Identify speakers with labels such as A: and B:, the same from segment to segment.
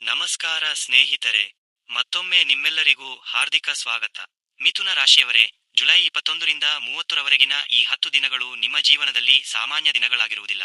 A: ನಮಸ್ಕಾರ ಸ್ನೇಹಿತರೆ, ಮತ್ತೊಮ್ಮೆ ನಿಮ್ಮೆಲ್ಲರಿಗೂ ಹಾರ್ದಿಕ ಸ್ವಾಗತ. ಮಿಥುನ ರಾಶಿಯವರೇ, ಜುಲೈ 21ರಿಂದ 30ರವರೆಗಿನ ಈ 10 ದಿನಗಳು ನಿಮ್ಮ ಜೀವನದಲ್ಲಿ ಸಾಮಾನ್ಯ ದಿನಗಳಾಗಿರುವುದಿಲ್ಲ.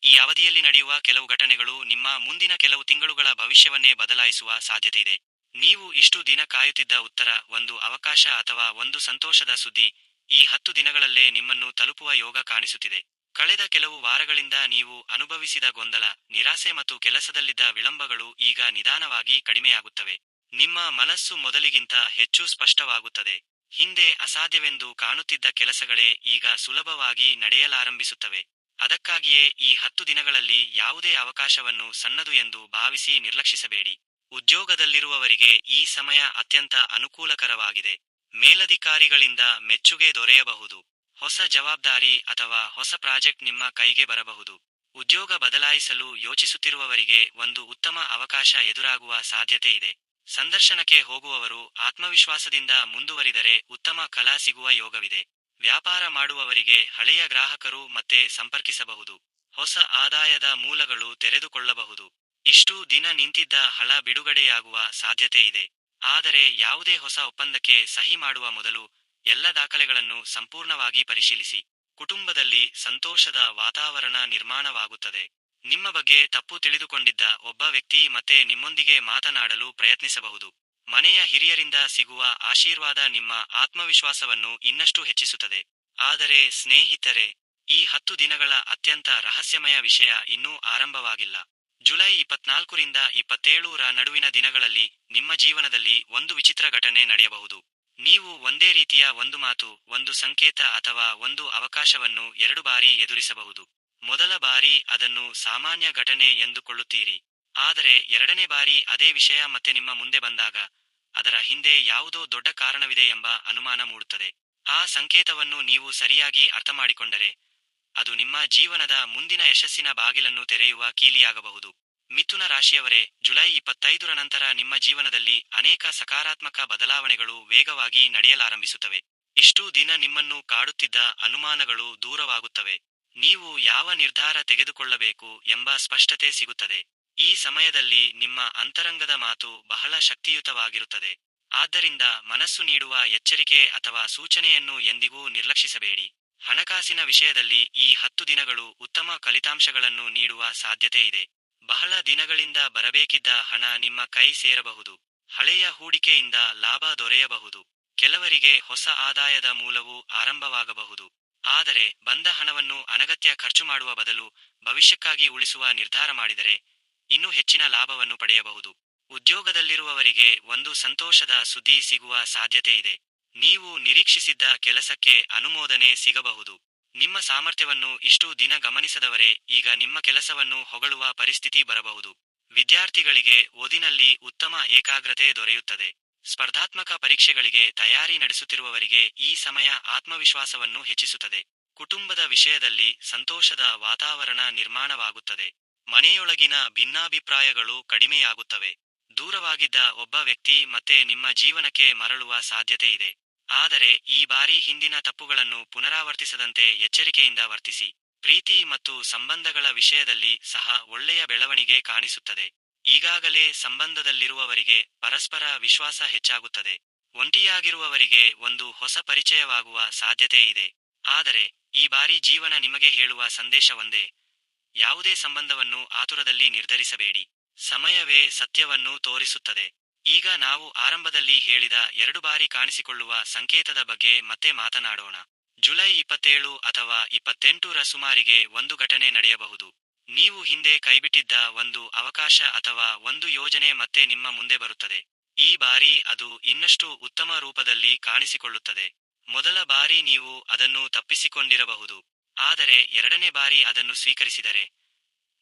A: ಈ ಅವಧಿಯಲ್ಲಿ ನಡೆಯುವ ಕೆಲವು ಘಟನೆಗಳು ನಿಮ್ಮ ಮುಂದಿನ ಕೆಲವು ತಿಂಗಳುಗಳ ಭವಿಷ್ಯವನ್ನೇ ಬದಲಾಯಿಸುವ ಸಾಧ್ಯತೆಯಿದೆ. ನೀವು ಇಷ್ಟು ದಿನ ಕಾಯುತ್ತಿದ್ದ ಉತ್ತರ, ಒಂದು ಅವಕಾಶ ಅಥವಾ ಒಂದು ಸಂತೋಷದ ಸುದ್ದಿ ಈ 10 ದಿನಗಳಲ್ಲೇ ನಿಮ್ಮನ್ನು ತಲುಪುವ ಯೋಗ ಕಾಣಿಸುತ್ತಿದೆ. ಕಳೆದ ಕೆಲವು ವಾರಗಳಿಂದ ನೀವು ಅನುಭವಿಸಿದ ಗೊಂದಲ, ನಿರಾಸೆ ಮತ್ತು ಕೆಲಸದಲ್ಲಿದ್ದ ವಿಳಂಬಗಳು ಈಗ ನಿಧಾನವಾಗಿ ಕಡಿಮೆಯಾಗುತ್ತವೆ. ನಿಮ್ಮ ಮನಸ್ಸು ಮೊದಲಿಗಿಂತ ಹೆಚ್ಚು ಸ್ಪಷ್ಟವಾಗುತ್ತದೆ. ಹಿಂದೆ ಅಸಾಧ್ಯವೆಂದು ಕಾಣುತ್ತಿದ್ದ ಕೆಲಸಗಳೇ ಈಗ ಸುಲಭವಾಗಿ ನಡೆಯಲಾರಂಭಿಸುತ್ತವೆ. ಅದಕ್ಕಾಗಿಯೇ ಈ 10 ದಿನಗಳಲ್ಲಿ ಯಾವುದೇ ಅವಕಾಶವನ್ನು ಸಣ್ಣದು ಎಂದು ಭಾವಿಸಿ ನಿರ್ಲಕ್ಷಿಸಬೇಡಿ. ಉದ್ಯೋಗದಲ್ಲಿರುವವರಿಗೆ ಈ ಸಮಯ ಅತ್ಯಂತ ಅನುಕೂಲಕರವಾಗಿದೆ. ಮೇಲಧಿಕಾರಿಗಳಿಂದ ಮೆಚ್ಚುಗೆ ದೊರೆಯಬಹುದು. ಹೊಸ ಜವಾಬ್ದಾರಿ ಅಥವಾ ಹೊಸ ಪ್ರಾಜೆಕ್ಟ್ ನಿಮ್ಮ ಕೈಗೆ ಬರಬಹುದು. ಉದ್ಯೋಗ ಬದಲಾಯಿಸಲು ಯೋಚಿಸುತ್ತಿರುವವರಿಗೆ ಒಂದು ಉತ್ತಮ ಅವಕಾಶ ಎದುರಾಗುವ ಸಾಧ್ಯತೆ ಇದೆ. ಸಂದರ್ಶನಕ್ಕೆ ಹೋಗುವವರು ಆತ್ಮವಿಶ್ವಾಸದಿಂದ ಮುಂದುವರಿದರೆ ಉತ್ತಮ ಫಲ ಸಿಗುವ ಯೋಗವಿದೆ. ವ್ಯಾಪಾರ ಮಾಡುವವರಿಗೆ ಹಳೆಯ ಗ್ರಾಹಕರು ಮತ್ತೆ ಸಂಪರ್ಕಿಸಬಹುದು. ಹೊಸ ಆದಾಯದ ಮೂಲಗಳು ತೆರೆದುಕೊಳ್ಳಬಹುದು. ಇಷ್ಟು ದಿನ ನಿಂತಿದ್ದ ಹಣ ಬಿಡುಗಡೆಯಾಗುವ ಸಾಧ್ಯತೆ ಇದೆ. ಆದರೆ ಯಾವುದೇ ಹೊಸ ಒಪ್ಪಂದಕ್ಕೆ ಸಹಿ ಮಾಡುವ ಮೊದಲು ಎಲ್ಲ ದಾಖಲೆಗಳನ್ನು ಸಂಪೂರ್ಣವಾಗಿ ಪರಿಶೀಲಿಸಿ. ಕುಟುಂಬದಲ್ಲಿ ಸಂತೋಷದ ವಾತಾವರಣ ನಿರ್ಮಾಣವಾಗುತ್ತದೆ. ನಿಮ್ಮ ಬಗ್ಗೆ ತಪ್ಪು ತಿಳಿದುಕೊಂಡಿದ್ದ ಒಬ್ಬ ವ್ಯಕ್ತಿ ಮತ್ತೆ ನಿಮ್ಮೊಂದಿಗೆ ಮಾತನಾಡಲು ಪ್ರಯತ್ನಿಸಬಹುದು. ಮನೆಯ ಹಿರಿಯರಿಂದ ಸಿಗುವ ಆಶೀರ್ವಾದ ನಿಮ್ಮ ಆತ್ಮವಿಶ್ವಾಸವನ್ನು ಇನ್ನಷ್ಟು ಹೆಚ್ಚಿಸುತ್ತದೆ. ಆದರೆ ಸ್ನೇಹಿತರೆ, ಈ 10 ದಿನಗಳ ಅತ್ಯಂತ ರಹಸ್ಯಮಯ ವಿಷಯ ಇನ್ನೂ ಆರಂಭವಾಗಿಲ್ಲ. ಜುಲೈ 24ರಿಂದ 27ರ ನಡುವಿನ ದಿನಗಳಲ್ಲಿ ನಿಮ್ಮ ಜೀವನದಲ್ಲಿ ಒಂದು ವಿಚಿತ್ರ ಘಟನೆ ನಡೆಯಬಹುದು. ನೀವು ಒಂದೇ ರೀತಿಯ ಒಂದು ಮಾತು, ಒಂದು ಸಂಕೇತ ಅಥವಾ ಒಂದು ಅವಕಾಶವನ್ನು 2 ಬಾರಿ ಎದುರಿಸಬಹುದು. ಮೊದಲ ಬಾರಿ ಅದನ್ನು ಸಾಮಾನ್ಯ ಘಟನೆ ಎಂದುಕೊಳ್ಳುತ್ತೀರಿ. ಆದರೆ ಎರಡನೇ ಬಾರಿ ಅದೇ ವಿಷಯ ಮತ್ತೆ ನಿಮ್ಮ ಮುಂದೆ ಬಂದಾಗ ಅದರ ಹಿಂದೆ ಯಾವುದೋ ದೊಡ್ಡ ಕಾರಣವಿದೆ ಎಂಬ ಅನುಮಾನ ಮೂಡುತ್ತದೆ. ಆ ಸಂಕೇತವನ್ನು ನೀವು ಸರಿಯಾಗಿ ಅರ್ಥಮಾಡಿಕೊಂಡರೆ ಅದು ನಿಮ್ಮ ಜೀವನದ ಮುಂದಿನ ಯಶಸ್ಸಿನ ಬಾಗಿಲನ್ನು ತೆರೆಯುವ ಕೀಲಿಯಾಗಬಹುದು. ಮಿಥುನ ರಾಶಿಯವರೇ, ಜುಲೈ 25ರ ನಂತರ ನಿಮ್ಮ ಜೀವನದಲ್ಲಿ ಅನೇಕ ಸಕಾರಾತ್ಮಕ ಬದಲಾವಣೆಗಳು ವೇಗವಾಗಿ ನಡೆಯಲಾರಂಭಿಸುತ್ತವೆ. ಇಷ್ಟು ದಿನ ನಿಮ್ಮನ್ನು ಕಾಡುತ್ತಿದ್ದ ಅನುಮಾನಗಳು ದೂರವಾಗುತ್ತವೆ. ನೀವು ಯಾವ ನಿರ್ಧಾರ ತೆಗೆದುಕೊಳ್ಳಬೇಕು ಎಂಬ ಸ್ಪಷ್ಟತೆ ಸಿಗುತ್ತದೆ. ಈ ಸಮಯದಲ್ಲಿ ನಿಮ್ಮ ಅಂತರಂಗದ ಮಾತು ಬಹಳ ಶಕ್ತಿಯುತವಾಗಿರುತ್ತದೆ. ಆದ್ದರಿಂದ ಮನಸ್ಸು ನೀಡುವ ಎಚ್ಚರಿಕೆ ಅಥವಾ ಸೂಚನೆಯನ್ನು ಎಂದಿಗೂ ನಿರ್ಲಕ್ಷಿಸಬೇಡಿ. ಹಣಕಾಸಿನ ವಿಷಯದಲ್ಲಿ ಈ 10 ದಿನಗಳು ಉತ್ತಮ ಫಲಿತಾಂಶಗಳನ್ನು ನೀಡುವ ಸಾಧ್ಯತೆ ಇದೆ. ಬಹಳ ದಿನಗಳಿಂದ ಬರಬೇಕಿದ್ದ ಹಣ ನಿಮ್ಮ ಕೈ ಸೇರಬಹುದು. ಹಳೆಯ ಹೂಡಿಕೆಯಿಂದ ಲಾಭ ದೊರೆಯಬಹುದು. ಕೆಲವರಿಗೆ ಹೊಸ ಆದಾಯದ ಮೂಲವೂ ಆರಂಭವಾಗಬಹುದು. ಆದರೆ ಬಂದ ಹಣವನ್ನು ಅನಗತ್ಯ ಖರ್ಚು ಮಾಡುವ ಬದಲು ಭವಿಷ್ಯಕ್ಕಾಗಿ ಉಳಿಸುವ ನಿರ್ಧಾರ ಮಾಡಿದರೆ ಇನ್ನೂ ಹೆಚ್ಚಿನ ಲಾಭವನ್ನು ಪಡೆಯಬಹುದು. ಉದ್ಯೋಗದಲ್ಲಿರುವವರಿಗೆ ಒಂದು ಸಂತೋಷದ ಸುದ್ದಿ ಸಿಗುವ ಸಾಧ್ಯತೆ ಇದೆ. ನೀವು ನಿರೀಕ್ಷಿಸಿದ್ದ ಕೆಲಸಕ್ಕೆ ಅನುಮೋದನೆ ಸಿಗಬಹುದು. ನಿಮ್ಮ ಸಾಮರ್ಥ್ಯವನ್ನು ಇಷ್ಟು ದಿನ ಗಮನಿಸದವರೇ ಈಗ ನಿಮ್ಮ ಕೆಲಸವನ್ನು ಹೊಗಳುವ ಪರಿಸ್ಥಿತಿ ಬರಬಹುದು. ವಿದ್ಯಾರ್ಥಿಗಳಿಗೆ ಓದಿನಲ್ಲಿ ಉತ್ತಮ ಏಕಾಗ್ರತೆ ದೊರೆಯುತ್ತದೆ. ಸ್ಪರ್ಧಾತ್ಮಕ ಪರೀಕ್ಷೆಗಳಿಗೆ ತಯಾರಿ ನಡೆಸುತ್ತಿರುವವರಿಗೆ ಈ ಸಮಯ ಆತ್ಮವಿಶ್ವಾಸವನ್ನು ಹೆಚ್ಚಿಸುತ್ತದೆ. ಕುಟುಂಬದ ವಿಷಯದಲ್ಲಿ ಸಂತೋಷದ ವಾತಾವರಣ ನಿರ್ಮಾಣವಾಗುತ್ತದೆ. ಮನೆಯೊಳಗಿನ ಭಿನ್ನಾಭಿಪ್ರಾಯಗಳು ಕಡಿಮೆಯಾಗುತ್ತವೆ. ದೂರವಾಗಿದ್ದ ಒಬ್ಬ ವ್ಯಕ್ತಿ ಮತ್ತೆ ನಿಮ್ಮ ಜೀವನಕ್ಕೆ ಮರಳುವ ಸಾಧ್ಯತೆ ಇದೆ. ಆದರೆ ಈ ಬಾರಿ ಹಿಂದಿನ ತಪ್ಪುಗಳನ್ನು ಪುನರಾವರ್ತಿಸದಂತೆ ಎಚ್ಚರಿಕೆಯಿಂದ ವರ್ತಿಸಿ. ಪ್ರೀತಿ ಮತ್ತು ಸಂಬಂಧಗಳ ವಿಷಯದಲ್ಲಿ ಸಹ ಒಳ್ಳೆಯ ಬೆಳವಣಿಗೆ ಕಾಣಿಸುತ್ತದೆ. ಈಗಾಗಲೇ ಸಂಬಂಧದಲ್ಲಿರುವವರಿಗೆ ಪರಸ್ಪರ ವಿಶ್ವಾಸ ಹೆಚ್ಚಾಗುತ್ತದೆ. ಒಂಟಿಯಾಗಿರುವವರಿಗೆ ಒಂದು ಹೊಸ ಪರಿಚಯವಾಗುವ ಸಾಧ್ಯತೆ ಇದೆ. ಆದರೆ ಈ ಬಾರಿ ಜೀವನ ನಿಮಗೆ ಹೇಳುವ ಸಂದೇಶ ಒಂದೇ: ಯಾವುದೇ ಸಂಬಂಧವನ್ನು ಆತುರದಲ್ಲಿ ನಿರ್ಧರಿಸಬೇಡಿ. ಸಮಯವೇ ಸತ್ಯವನ್ನು ತೋರಿಸುತ್ತದೆ. ಈಗ ನಾವು ಆರಂಭದಲ್ಲಿ ಹೇಳಿದ 2 ಬಾರಿ ಕಾಣಿಸಿಕೊಳ್ಳುವ ಸಂಕೇತದ ಬಗ್ಗೆ ಮತ್ತೆ ಮಾತನಾಡೋಣ. ಜುಲೈ 27 ಅಥವಾ 28ರ ಸುಮಾರಿಗೆ ಒಂದು ಘಟನೆ ನಡೆಯಬಹುದು. ನೀವು ಹಿಂದೆ ಕೈಬಿಟ್ಟಿದ್ದ ಒಂದು ಅವಕಾಶ ಅಥವಾ ಒಂದು ಯೋಜನೆ ಮತ್ತೆ ನಿಮ್ಮ ಮುಂದೆ ಬರುತ್ತದೆ. ಈ ಬಾರಿ ಅದು ಇನ್ನಷ್ಟು ಉತ್ತಮ ರೂಪದಲ್ಲಿ ಕಾಣಿಸಿಕೊಳ್ಳುತ್ತದೆ. ಮೊದಲ ಬಾರಿ ನೀವು ಅದನ್ನು ತಪ್ಪಿಸಿಕೊಂಡಿರಬಹುದು. ಆದರೆ ಎರಡನೇ ಬಾರಿ ಅದನ್ನು ಸ್ವೀಕರಿಸಿದರೆ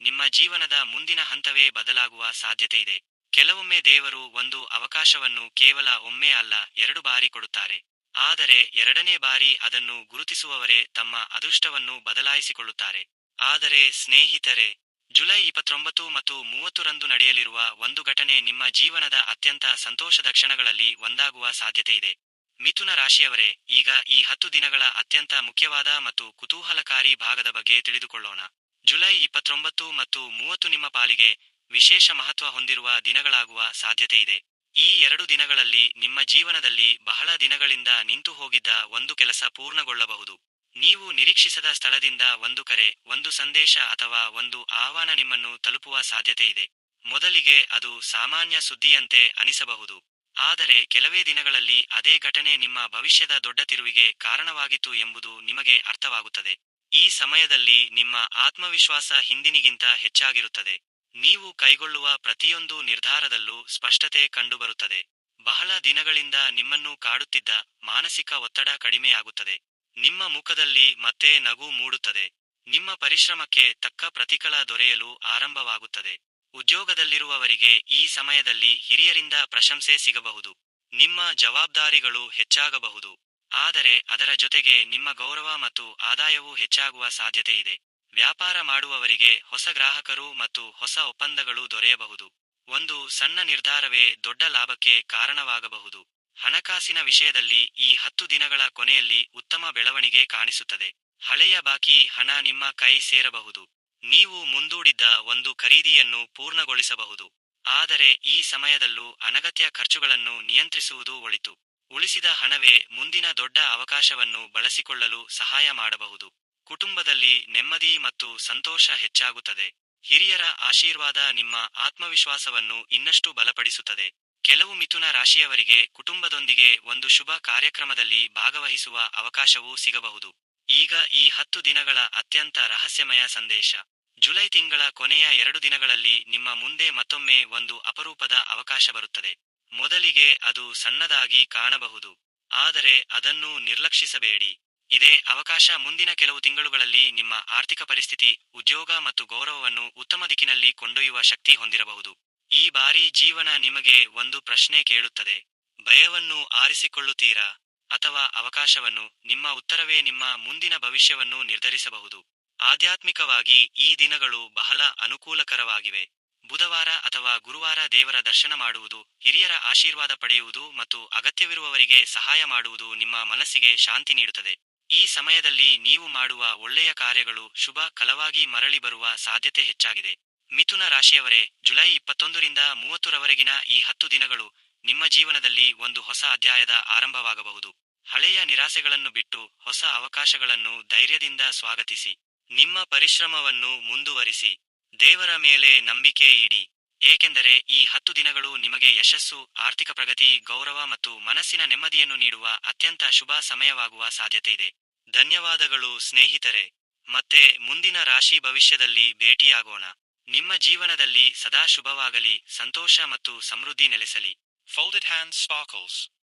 A: ನಿಮ್ಮ ಜೀವನದ ಮುಂದಿನ ಹಂತವೇ ಬದಲಾಗುವ ಸಾಧ್ಯತೆ ಇದೆ. ಕೆಲವೊಮ್ಮೆ ದೇವರು ಒಂದು ಅವಕಾಶವನ್ನು ಕೇವಲ ಒಮ್ಮೆ ಅಲ್ಲ 2 ಬಾರಿ ಕೊಡುತ್ತಾರೆ. ಆದರೆ ಎರಡನೇ ಬಾರಿ ಅದನ್ನು ಗುರುತಿಸುವವರೇ ತಮ್ಮ ಅದೃಷ್ಟವನ್ನು ಬದಲಾಯಿಸಿಕೊಳ್ಳುತ್ತಾರೆ. ಆದರೆ ಸ್ನೇಹಿತರೆ, ಜುಲೈ 29 ಮತ್ತು 30ರಂದು ನಡೆಯಲಿರುವ ಒಂದು ಘಟನೆ ನಿಮ್ಮ ಜೀವನದ ಅತ್ಯಂತ ಸಂತೋಷದ ಕ್ಷಣಗಳಲ್ಲಿ ಒಂದಾಗುವ ಸಾಧ್ಯತೆ ಇದೆ. ಮಿಥುನ ರಾಶಿಯವರೇ, ಈಗ ಈ 10 ದಿನಗಳ ಅತ್ಯಂತ ಮುಖ್ಯವಾದ ಮತ್ತು ಕುತೂಹಲಕಾರಿ ಭಾಗದ ಬಗ್ಗೆ ತಿಳಿದುಕೊಳ್ಳೋಣ. ಜುಲೈ 29 ಮತ್ತು 30 ನಿಮ್ಮ ಪಾಲಿಗೆ ವಿಶೇಷ ಮಹತ್ವ ಹೊಂದಿರುವ ದಿನಗಳಾಗುವ ಸಾಧ್ಯತೆ ಇದೆ. ಈ 2 ದಿನಗಳಲ್ಲಿ ನಿಮ್ಮ ಜೀವನದಲ್ಲಿ ಬಹಳ ದಿನಗಳಿಂದ ನಿಂತು ಹೋಗಿದ್ದ ಒಂದು ಕೆಲಸ ಪೂರ್ಣಗೊಳ್ಳಬಹುದು. ನೀವು ನಿರೀಕ್ಷಿಸದ ಸ್ಥಳದಿಂದ ಒಂದು ಕರೆ, ಒಂದು ಸಂದೇಶ ಅಥವಾ ಒಂದು ಆಹ್ವಾನ ನಿಮ್ಮನ್ನು ತಲುಪುವ ಸಾಧ್ಯತೆ ಇದೆ. ಮೊದಲಿಗೆ ಅದು ಸಾಮಾನ್ಯ ಸುದ್ದಿಯಂತೆ ಅನಿಸಬಹುದು. ಆದರೆ ಕೆಲವೇ ದಿನಗಳಲ್ಲಿ ಅದೇ ಘಟನೆ ನಿಮ್ಮ ಭವಿಷ್ಯದ ದೊಡ್ಡ ತಿರುವಿಗೆ ಕಾರಣವಾಗಿತ್ತು ಎಂಬುದು ನಿಮಗೆ ಅರ್ಥವಾಗುತ್ತದೆ. ಈ ಸಮಯದಲ್ಲಿ ನಿಮ್ಮ ಆತ್ಮವಿಶ್ವಾಸ ಹಿಂದಿನಿಗಿಂತ ಹೆಚ್ಚಾಗಿರುತ್ತದೆ. ನೀವು ಕೈಗೊಳ್ಳುವ ಪ್ರತಿಯೊಂದು ನಿರ್ಧಾರದಲ್ಲೂ ಸ್ಪಷ್ಟತೆ ಕಂಡುಬರುತ್ತದೆ. ಬಹಳ ದಿನಗಳಿಂದ ನಿಮ್ಮನ್ನು ಕಾಡುತ್ತಿದ್ದ ಮಾನಸಿಕ ಒತ್ತಡ ಕಡಿಮೆಯಾಗುತ್ತದೆ. ನಿಮ್ಮ ಮುಖದಲ್ಲಿ ಮತ್ತೆ ನಗು ಮೂಡುತ್ತದೆ. ನಿಮ್ಮ ಪರಿಶ್ರಮಕ್ಕೆ ತಕ್ಕ ಪ್ರತಿಫಲ ದೊರೆಯಲು ಆರಂಭವಾಗುತ್ತದೆ. ಉದ್ಯೋಗದಲ್ಲಿರುವವರಿಗೆ ಈ ಸಮಯದಲ್ಲಿ ಹಿರಿಯರಿಂದ ಪ್ರಶಂಸೆ ಸಿಗಬಹುದು. ನಿಮ್ಮ ಜವಾಬ್ದಾರಿಗಳು ಹೆಚ್ಚಾಗಬಹುದು. ಆದರೆ ಅದರ ಜೊತೆಗೆ ನಿಮ್ಮ ಗೌರವ ಮತ್ತು ಆದಾಯವೂ ಹೆಚ್ಚಾಗುವ ಸಾಧ್ಯತೆ ಇದೆ. ವ್ಯಾಪಾರ ಮಾಡುವವರಿಗೆ ಹೊಸ ಗ್ರಾಹಕರು ಮತ್ತು ಹೊಸ ಒಪ್ಪಂದಗಳು ದೊರೆಯಬಹುದು. ಒಂದು ಸಣ್ಣ ನಿರ್ಧಾರವೇ ದೊಡ್ಡ ಲಾಭಕ್ಕೆ ಕಾರಣವಾಗಬಹುದು. ಹಣಕಾಸಿನ ವಿಷಯದಲ್ಲಿ ಈ 10 ದಿನಗಳ ಕೊನೆಯಲ್ಲಿ ಉತ್ತಮ ಬೆಳವಣಿಗೆ ಕಾಣಿಸುತ್ತದೆ. ಹಳೆಯ ಬಾಕಿ ಹಣ ನಿಮ್ಮ ಕೈ ಸೇರಬಹುದು. ನೀವು ಮುಂದೂಡಿದ್ದ ಒಂದು ಖರೀದಿಯನ್ನು ಪೂರ್ಣಗೊಳಿಸಬಹುದು. ಆದರೆ ಈ ಸಮಯದಲ್ಲೂ ಅನಗತ್ಯ ಖರ್ಚುಗಳನ್ನು ನಿಯಂತ್ರಿಸುವುದು ಒಳಿತು. ಉಳಿಸಿದ ಹಣವೇ ಮುಂದಿನ ದೊಡ್ಡ ಅವಕಾಶವನ್ನು ಬಳಸಿಕೊಳ್ಳಲು ಸಹಾಯ ಮಾಡಬಹುದು. ಕುಟುಂಬದಲ್ಲಿ ನೆಮ್ಮದಿ ಮತ್ತು ಸಂತೋಷ ಹೆಚ್ಚಾಗುತ್ತದೆ. ಹಿರಿಯರ ಆಶೀರ್ವಾದ ನಿಮ್ಮ ಆತ್ಮವಿಶ್ವಾಸವನ್ನು ಇನ್ನಷ್ಟು ಬಲಪಡಿಸುತ್ತದೆ. ಕೆಲವು ಮಿಥುನ ರಾಶಿಯವರಿಗೆ ಕುಟುಂಬದೊಂದಿಗೆ ಒಂದು ಶುಭ ಕಾರ್ಯಕ್ರಮದಲ್ಲಿ ಭಾಗವಹಿಸುವ ಅವಕಾಶವೂ ಸಿಗಬಹುದು. ಈಗ ಈ 10 ದಿನಗಳ ಅತ್ಯಂತ ರಹಸ್ಯಮಯ ಸಂದೇಶ. ಜುಲೈ ತಿಂಗಳ ಕೊನೆಯ 2 ದಿನಗಳಲ್ಲಿ ನಿಮ್ಮ ಮುಂದೆ ಮತ್ತೊಮ್ಮೆ ಒಂದು ಅಪರೂಪದ ಅವಕಾಶ ಬರುತ್ತದೆ. ಮೊದಲಿಗೆ ಅದು ಸಣ್ಣದಾಗಿ ಕಾಣಬಹುದು. ಆದರೆ ಅದನ್ನು ನಿರ್ಲಕ್ಷಿಸಬೇಡಿ. ಇದೇ ಅವಕಾಶ ಮುಂದಿನ ಕೆಲವು ತಿಂಗಳುಗಳಲ್ಲಿ ನಿಮ್ಮ ಆರ್ಥಿಕ ಪರಿಸ್ಥಿತಿ, ಉದ್ಯೋಗ ಮತ್ತು ಗೌರವವನ್ನು ಉತ್ತಮ ದಿಕ್ಕಿನಲ್ಲಿ ಕೊಂಡೊಯ್ಯುವ ಶಕ್ತಿ ಹೊಂದಿರಬಹುದು. ಈ ಬಾರಿ ಜೀವನ ನಿಮಗೆ ಒಂದು ಪ್ರಶ್ನೆ ಕೇಳುತ್ತದೆ. ಭಯವನ್ನು ಆರಿಸಿಕೊಳ್ಳುತ್ತೀರಾ ಅಥವಾ ಅವಕಾಶವನ್ನು? ನಿಮ್ಮ ಉತ್ತರವೇ ನಿಮ್ಮ ಮುಂದಿನ ಭವಿಷ್ಯವನ್ನು ನಿರ್ಧರಿಸಬಹುದು. ಆಧ್ಯಾತ್ಮಿಕವಾಗಿ ಈ ದಿನಗಳು ಬಹಳ ಅನುಕೂಲಕರವಾಗಿವೆ. ಬುಧವಾರ ಅಥವಾ ಗುರುವಾರ ದೇವರ ದರ್ಶನ ಮಾಡುವುದು, ಹಿರಿಯರ ಆಶೀರ್ವಾದ ಪಡೆಯುವುದು ಮತ್ತು ಅಗತ್ಯವಿರುವವರಿಗೆ ಸಹಾಯ ಮಾಡುವುದು ನಿಮ್ಮ ಮನಸ್ಸಿಗೆ ಶಾಂತಿ ನೀಡುತ್ತದೆ. ಈ ಸಮಯದಲ್ಲಿ ನೀವು ಮಾಡುವ ಒಳ್ಳೆಯ ಕಾರ್ಯಗಳು ಶುಭ ಫಲವಾಗಿ ಮರಳಿ ಬರುವ ಸಾಧ್ಯತೆ ಹೆಚ್ಚಾಗಿದೆ. ಮಿಥುನ ರಾಶಿಯವರೇ, ಜುಲೈ 21ರಿಂದ 30ರವರೆಗಿನ ಈ 10 ದಿನಗಳು ನಿಮ್ಮ ಜೀವನದಲ್ಲಿ ಒಂದು ಹೊಸ ಅಧ್ಯಾಯದ ಆರಂಭವಾಗಬಹುದು. ಹಳೆಯ ನಿರಾಸೆಗಳನ್ನು ಬಿಟ್ಟು ಹೊಸ ಅವಕಾಶಗಳನ್ನು ಧೈರ್ಯದಿಂದ ಸ್ವಾಗತಿಸಿ. ನಿಮ್ಮ ಪರಿಶ್ರಮವನ್ನು ಮುಂದುವರಿಸಿ. ದೇವರ ಮೇಲೆ ನಂಬಿಕೆ ಇಡಿ. ಏಕೆಂದರೆ ಈ 10 ದಿನಗಳು ನಿಮಗೆ ಯಶಸ್ಸು, ಆರ್ಥಿಕ ಪ್ರಗತಿ, ಗೌರವ ಮತ್ತು ಮನಸ್ಸಿನ ನೆಮ್ಮದಿಯನ್ನು ನೀಡುವ ಅತ್ಯಂತ ಶುಭ ಸಮಯವಾಗುವ ಸಾಧ್ಯತೆ ಇದೆ. ಧನ್ಯವಾದಗಳು ಸ್ನೇಹಿತರೆ. ಮತ್ತೆ ಮುಂದಿನ ರಾಶಿ ಭವಿಷ್ಯದಲ್ಲಿ ಭೇಟಿಯಾಗೋಣ. ನಿಮ್ಮ ಜೀವನದಲ್ಲಿ ಸದಾ ಶುಭವಾಗಲಿ, ಸಂತೋಷ ಮತ್ತು ಸಮೃದ್ಧಿ ನೆಲೆಸಲಿ. Folded hands sparkles.